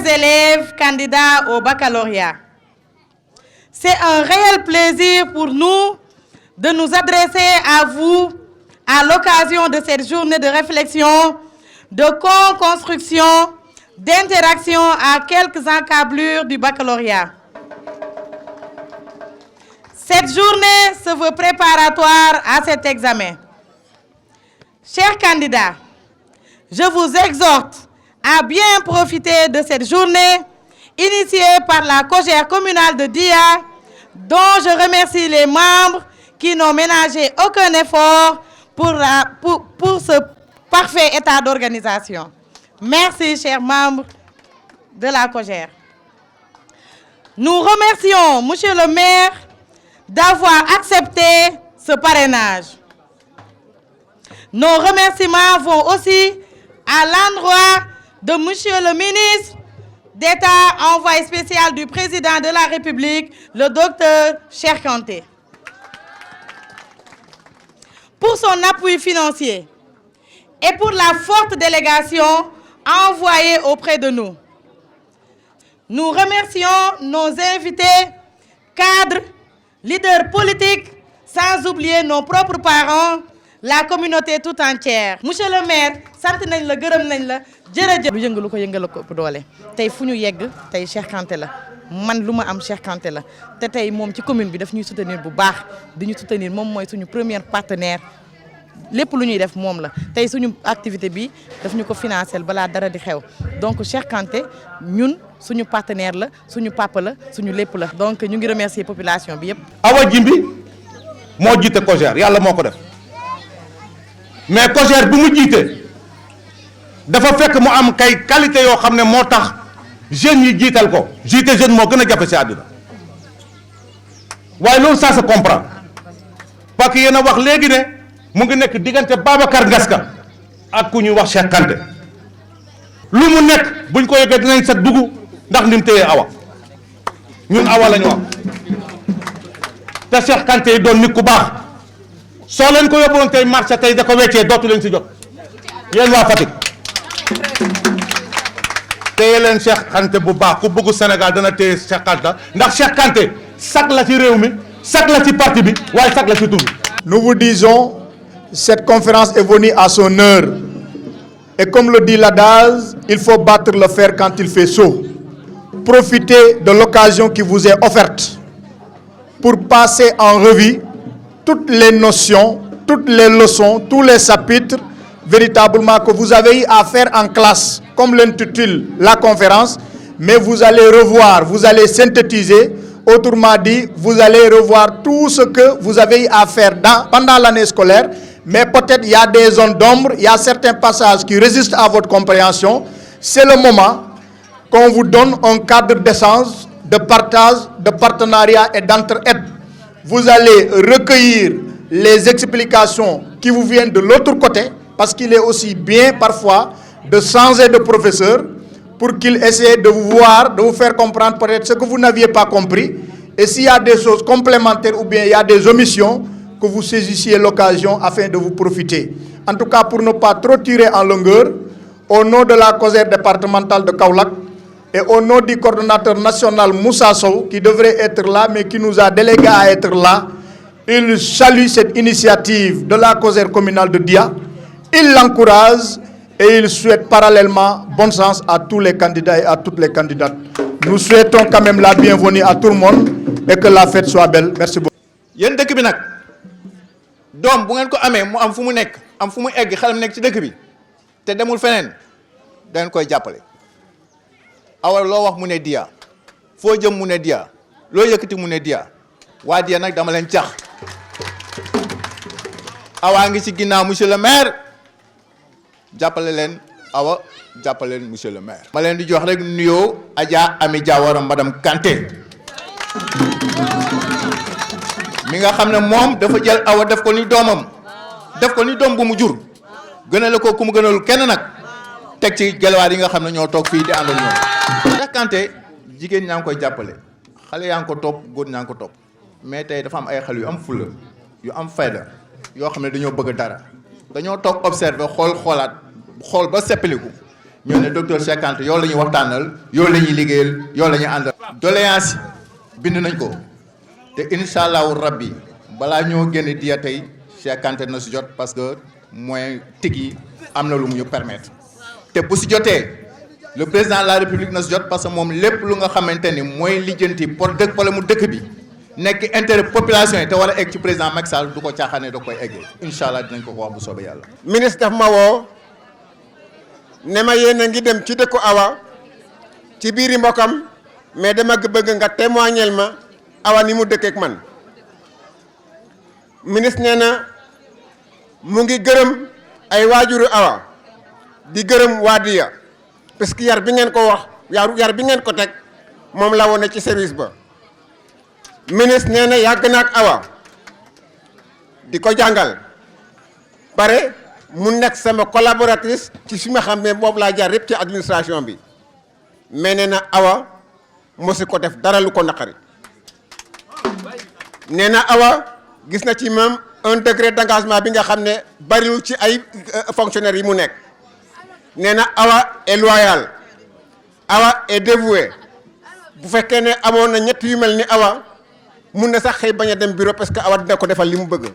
élèves candidats au baccalauréat, c'est un réel plaisir pour nous de nous adresser à vous à l'occasion de cette journée de réflexion, de co-construction, d'interaction à quelques encablures du baccalauréat. Cette journée se veut préparatoire à cet examen. Chers candidats, je vous exhorte à bien profiter de cette journée initiée par la COJER communale de Dia, dont je remercie les membres qui n'ont ménagé aucun effort pour ce parfait état d'organisation. Merci, chers membres de la COJER. Nous remercions Monsieur le maire d'avoir accepté ce parrainage. Nos remerciements vont aussi à l'endroit de Monsieur le ministre d'État, envoyé spécial du président de la République, le docteur Cheikh Kanté, pour son appui financier et pour la forte délégation envoyée auprès de nous. Nous remercions nos invités, cadres, leaders politiques, sans oublier nos propres parents, la communauté tout entière. Monsieur le maire, sant nañ la gërëm nañ la jërëjëf. lu yëngalu ko yëngal ko ëpp doole tey fu ñu yegg tey Cheikh Kanté la man lu ma am Cheikh Kanté la te tey moom ci commune bi daf ñuy soutenir bu baax di ñu soutenir moom mooy suñu premier partenaire lépp lu ñuy def moom la tey suñu activité bi daf ñu ko financer balaa dara di xew donc Cheikh Kanté ñun suñu partenaire la suñu papa la suñu lépp la donc ñu ngi remercier population bi yëpp. Awa Jimbi moo jiite COJER yàlla moo ko def mais COJER bi mu jiite dafa fekk mu am kay qualité yoo xam ne moo tax jeunes yi jiital ko jiite jeune moo gën a jafe si àddina waaye loolu ça se comprend parce que yéen a wax léegi ne mu ngi nekk diggante Babacar Ngaska ak ku ñuy wax Cheikh Kanté lu mu nekk buñ ko yëgee dinañ sa dugg ndax ni mu téyee Awa ñun Awa la ñu wax te Cheikh Kanté yi doon nit ku baax soo leen ko yóbbuwoon tey marché tey da ko weccee dootu leen si jot yéen waa Fatick téye leen Cheikh Kanté bu baax ku bëggu Sénégal dana téye Cheikh Kanté ndax Cheikh Kanté sag la ci réew mi sag la ci parti bi waaye sag la ci tur bi. Nous vous disons, cette conférence est venue à son heure. Et comme le dit l'adage, il faut battre le fer quand il fait chaud. Profitez de l'occasion qui vous est offerte pour passer en revue toutes les notions, toutes les leçons, tous les chapitres véritablement que vous avez eu à faire en classe, comme l'intitule la conférence, mais vous allez revoir, vous allez synthétiser. Autrement dit, vous allez revoir tout ce que vous avez eu à faire pendant l'année scolaire, mais peut-être il y a des zones d'ombre, il y a certains passages qui résistent à votre compréhension. C'est le moment qu'on vous donne un cadre d'échange, de partage, de partenariat et d'entraide. Vous allez recueillir les explications qui vous viennent de l'autre côté, parce qu'il est aussi bien parfois de changer de professeur pour qu'il essaie de vous voir, de vous faire comprendre peut-être ce que vous n'aviez pas compris. Et s'il y a des choses complémentaires ou bien il y a des omissions, que vous saisissiez l'occasion afin de vous profiter. En tout cas, pour ne pas trop tirer en longueur, au nom de la COJER départementale de Kaolack et au nom du coordonnateur national Moussa Sow, qui devrait être là, mais qui nous a délégué à être là, il salue cette initiative de la COJER communale de Dia, il l'encourage et il souhaite parallèlement bon sens à tous les candidats et à toutes les candidates. Nous souhaitons quand même la bienvenue à tout le monde et que la fête soit belle. Merci beaucoup. yéen dëkk bi nag doom bu ngeen ko amee mu am fu mu nekk am fu mu egg xelam nekk ci dëkk bi te demul feneen dangeen koy jàppale. Awa loo wax mu ne Dia foo jëm mu ne Dia loo yëkkati mu ne Dia waa Dia nag dama leen cax Awa ngi ci ginnaaw monsieur le maire jàppale leen Awa jàppale leen monsieur le maire. ma leen di jox rek nuyoo Adja Ami Diawara madame Kanté mi nga xam ne moom dafa jël Awa def ko ni doomam def ko ni doom bu mu jur gënale ko ku mu gënalul kenn nag teg ci gelawaar yi nga xam ne ñoo toog fii di àndal ñoom. Cheikh Kanté jigéen ñaa ngi koy jàppale xale yaa ngi ko topp góor ñaa ngi ko topp mais tey dafa am ay xale yu am fulla yu am fayda yoo xam ne dañoo bëgg dara dañoo toog observer xoolaat xool ba seppaliku ñoo ne docteur Cheikh Kanté yow la ñuy waxtaanal yow la ñuy liggéeyal yow la ñuy àndal. doléance bind nañ ko te incha allahu rabbi balaa ñoo génn diya tey Cheikh Kanté na si jot parce que moyen tig yi am na lu mu ñu permettre te bu si jotee le président de la république na si jot parce que moom lépp lu nga xamante ni mooy lijjanti pour dëkk wala mu dëkk bi nekk intérêt population yi te war a egg ci président Macky Sall du ko caaxaane da koy eggee incha allah dinañ ko wax bu soobee yàlla. ministre daf ma woo ne ma yéen a ngi dem ci dëkku Awa ci biiri mbokkam mais dama bëgg nga témoignel ma Awa ni mu dëkkeek man ministre nee na mu ngi gërëm ay waajuru Awa di gërëm waa Diya parce que yar bi ngeen ko wax yar bi ngeen ko teg moom la woon ci service ba ministre nee na yàgg na ak Awa di ko jàngal pare mu nekk sama collaboratrice ci fi ma xam ne boobu laa jaar yëpp ci administration bi mais nee na Awa mosu ko def dara lu ko naqari nee na Awa gis na ci même un degré d'engagement bi nga xam ne bariwul ci ay fonctionnaires yi mu nekk nee na Awa est loyal Awa est dévoué bu fekkee ne amoon na ñett yu mel ni Awa mun na sax xëy bañ a dem bureau parce que Awa dina ko defal li mu bëgg